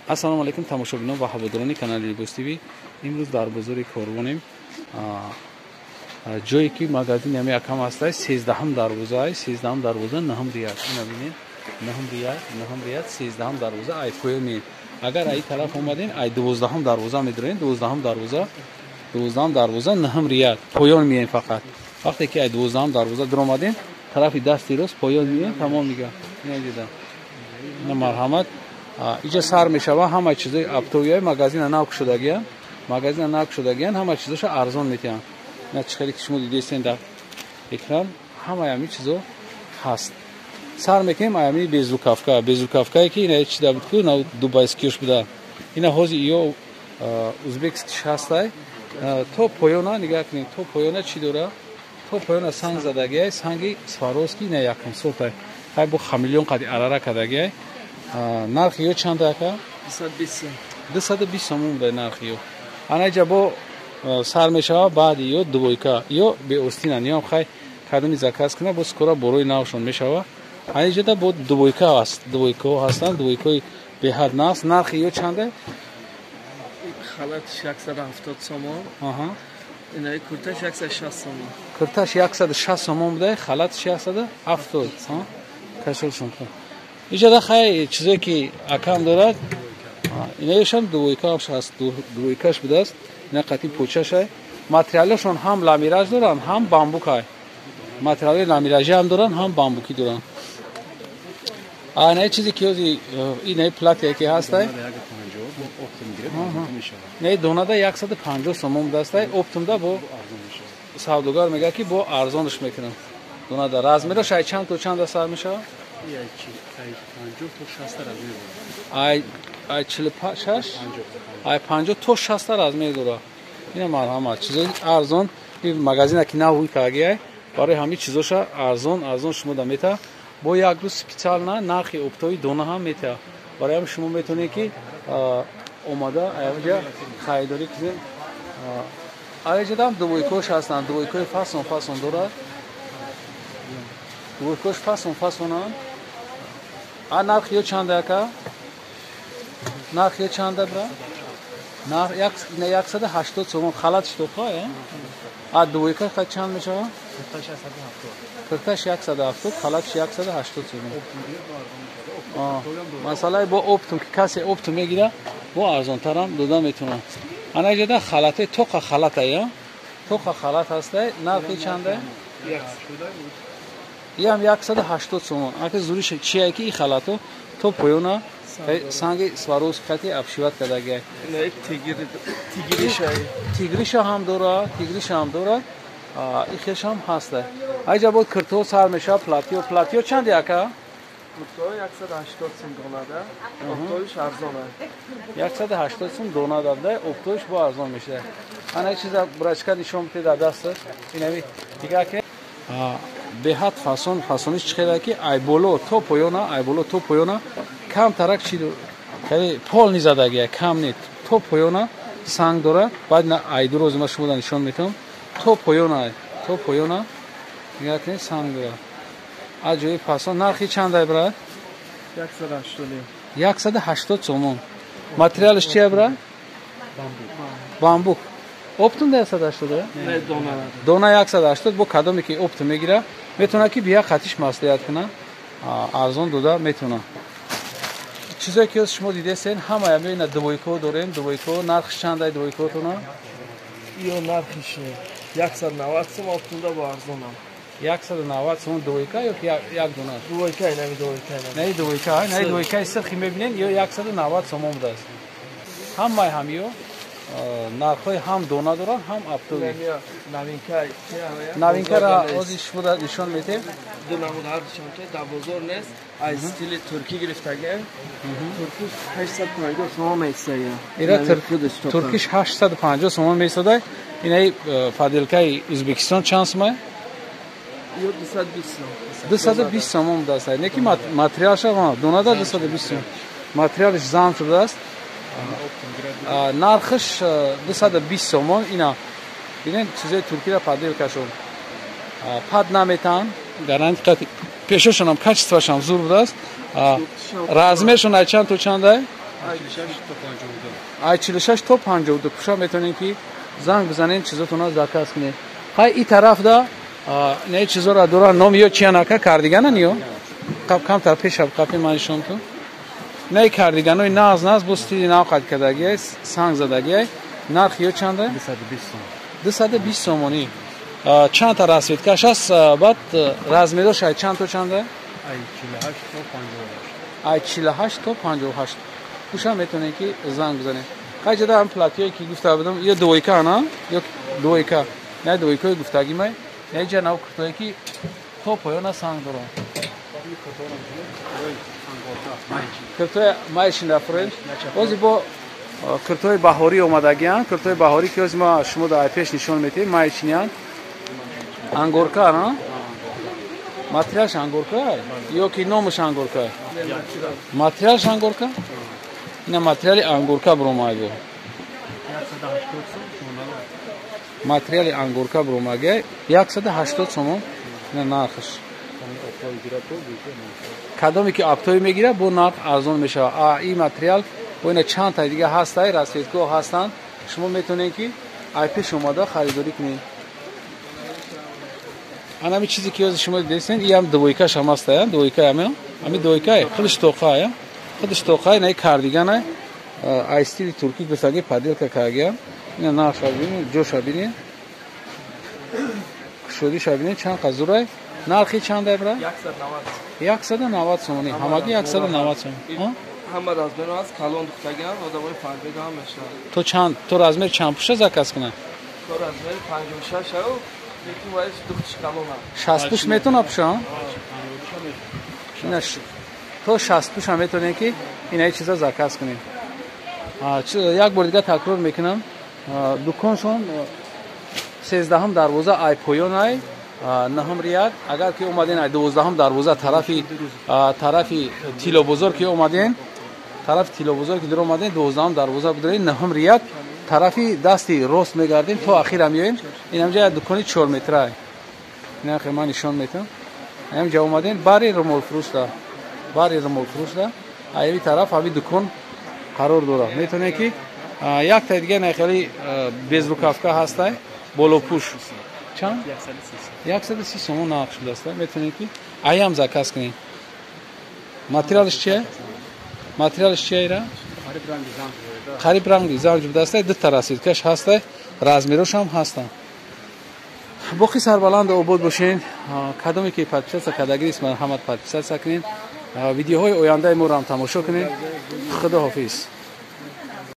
Ассалому алейкум тамошобинон ва ҳаводорони канали Libos TV. Имрӯз дар бозори Корвонем, ҷое ки магазин ами якам ҳастай 13 дарвоза, 13 дарвоза 9 рияд. Ина бинед 9 рияд 13 дарвоза ай поё меен. Агар ай тараф омадем ай 12 дарвоза медорем, 12 дарвоза 9 рияд поён меен фақат. Вақте ки ай 12 дарвоза дромадем тарафи дасти рост поён меен тамом мега. Ина дида. Ина марҳамат. Иҷа сар мешава ҳама чизои аптовияи магазина нав шудагиян, ҳама чизоша арзон метиҳанд. На чӣ хеле ки шумо дидестен дар экран ҳамаи ҳамин чизо ҳаст. Сар мекунем ами безрукавкае ки ина чида буд ку на дубайскиёш буда. Ина ҳозир ё узбекскиш ҳастай. То поёна нигоҳ кунем, то поёна чӣ дора? То поёна санг задагияй, санги сваровски ина якум сотай. Хай бо хамелеон қади арара кадагияй. Нархи ё чанд ака? 220 сомон буда нархи ё. Анаҷа бо сар мешава баъди ё дувойка ё беостина ниём хай кадоми заказ кунад бо скоро борои навшон мешава. Анаҷада бо дувойка ҳаст, дувойка ҳастанд, дувойкаи беҳад нафс. Нархи ё чанда? Халат 170 сомон. Аҳа. Ина курташ 160 сомон. Курташ 160 сомон буда, халат 170. Ҳа? Кашол шон. Иҷада хай чизе ки акам дорад. Инаешам дувойкаш ҳаст, дувойкаш будааст. Ина қати почашай. Материалашон ҳам ламираж доранд, ҳам бамбукай. Материали ламиражи ҳам доранд, ҳам бамбуки доранд. Ана чизе ки ҳозир ина платия ки ҳастай. Не донада 150 сомон будастай. Оптумда бо савдогар мега ки бо арзонш мекунам. Донада размераш ай чанд то чанд сар мешава? Ай 46 ай 50 то 60 размер дора. Ина марҳамат чизои арзон магазина ки навуй кагияй барои ҳами чизоша арзон шумо да мета бо як рӯз специална нархи оптои дона ҳам мета. Барои ҳам шумо метонед ки омада аҷа хайдорӣ кунед. Аҷадам дувойкош ҳастанд, дувойкои фасон дорад. Дувойкош фасонанд. А нархи ё чанда ака? Нархи ё чанда бра? Нарх 180 сомон халат штоқа е? А дувойка ка чанд мешава? Курташ 170, халат 180 сомон. Масъалаи бо оптум ки касе оптум мегира бо арзонтарам дода метавонад. Анаҷада халате тоқа халата я? Тоқа халат ҳастай. Нархи чанда? Ям 180 сомон. Ака зуриш чия ки и халато то поёна санги сваровски қати абшиват кадагия. Тигриша ҳам дора. Ихеш ҳам ҳаста. Аҷа бо кирто сар меша платио чанди ака? Куртои 180 сом донада. Оптоиш арзон аст. 180 сом донада да, оптоиш бо арзон мешава. Ана чиза брачка нишон бите дар дасташ. Инами дига ки беҳад фасониш чӣ хеле ки ай боло то поёна кам тарак чӣ яъне пол низадагия кам не то поёна санг дора. Баъд на ай дуроз ма шумо нишон метавонам. То поёна нигоҳ кунед санг дора. Аҷоиб фасон. Нархи чандай брат? 180 сомон. Материалш чия брат? Бамбук. Оптум 180? Не, дона 180 бо кадоме ки оптум мегира метавона ки бия қатиш маслиҳат куна. Арзон дода метавона. Чизое ки шумо дидестен ҳамаям ина дувойко дорем. Дувойко нархиш чандай дувойкотона? Ё нархиш 190 сом оптумда бо арзонам. 190 сомон дувойка ё як дона? Дувойка, нами дувойка. Не дувойка сирхи мебинен ё 190 сомон будааст. Ҳамаи ҳам ё нархҳои ҳам дона доранд, ҳам аптови. Новинкара ҳозир шумо нишон метем. Ду намуд ҳардушон ки дар бозор нест. Ай стили туркӣ гирифтага. Туркиш 850 сомон месая. Ира туркиш 850 сомон месада. Инаи фаделкаи Ӯзбекистон чанд сомон? Ё 220 сомон. 220 сомон будааст. Не ки материалша донада 220 сомон. Материалш зам шудааст. Нархиш 220 сомон. Ина бинен чизои туркира паделкашон пад наметан гарантия пешошонам качествашам зур будааст. Размершон ай чанд то чандай? ай 46 то 52 пуша метонем ки занг бизанем чизотуна заказ кунем. Хай и тарафда не чизора дора ном ё чианака кардиганан ё камтар пешаб капи манишон ту не кардиганои наз бо стили навқат кардагиай санг задагиай нарх ё чанда 220 сомонӣ чанд та расветкаш аст баъд размерош ай чанд то чанда ай 48 то 58 пуша метонем ки занг бизанем. Хай ҷада ҳам платиҳое ки гуфта будам ё двойка ана ё двойка не двойкаи гуфтагимай не ҷа нав куртое ки то поёна санг дорам куртои майшина фурем ози бо куртои баҳорӣ омадагиян куртои баҳорӣ ки ози ма шумо дар айпеш нишон метем майчиниян ангорка ана материалш ангорка ё ки номаш ангорка материалш ангорка ина материали ангорка буромайбо материали ангорка буромагия 180 сомон ина нархаш кадоме ки аптои мегира бо нарх арзон мешавад ин материал бо ина чанд та дига ҳастай расветгоҳ ҳастанд шумо метонед ки айпеш омада харидорӣ кунед. Анами чизе ки ёзи шумо дидесен ин ҳам двойкаш ҳам астая двойка ами двойкае худаш тоқае худаш тоқае наи кардигане ай стили туркӣ гусаги паделка кардагия ина нархша бинед ҷоша бинед кушодиша бинед чанд қазурай нархи чандай бра 190 сомонӣ ҳамагӣ 190 сомон ҳама размер аст калон духтагиам одамои фарбега ҳам мешавад то размер чанд пуша заказ кунад то размер 56 ау лекин вайс духтиш калон аст 60 пуш метона пуша ина то 60 пуша метонем ки инаи чиза заказ кунем. як бор дига такрор мекунам дуконшон 13 дарвоза ай поёнай наҳам рият агар ки омаден ай 12 дарвоза тарафи тилобозор ки омаден тарафи тилобозор ки дар омаден 12 дарвоза будорем наҳам рият тарафи дасти рост мегардем то ахира меоем ин ҳамҷа як дукони 4 метрае ина хе ман нишон метам ҳамҷа омаден бари римолфурӯшда айви тараф ҳави дукон қарор дорад метонем ки як та дига нахели безрукавка ҳастай болопуш чанд 130 сомон нарх шудааст метонем ки айам заказ кунем. материалш чия ира қариб ранги занг будааст дута расветкаш ҳаста размерош ҳам ҳаста. боқи сарбаланд обод бошен кадоме ки подписатсия кардагист марҳамат подписатсия кунед видеоҳои ояндаи моро ҳам тамошо кунед. худоҳофиз.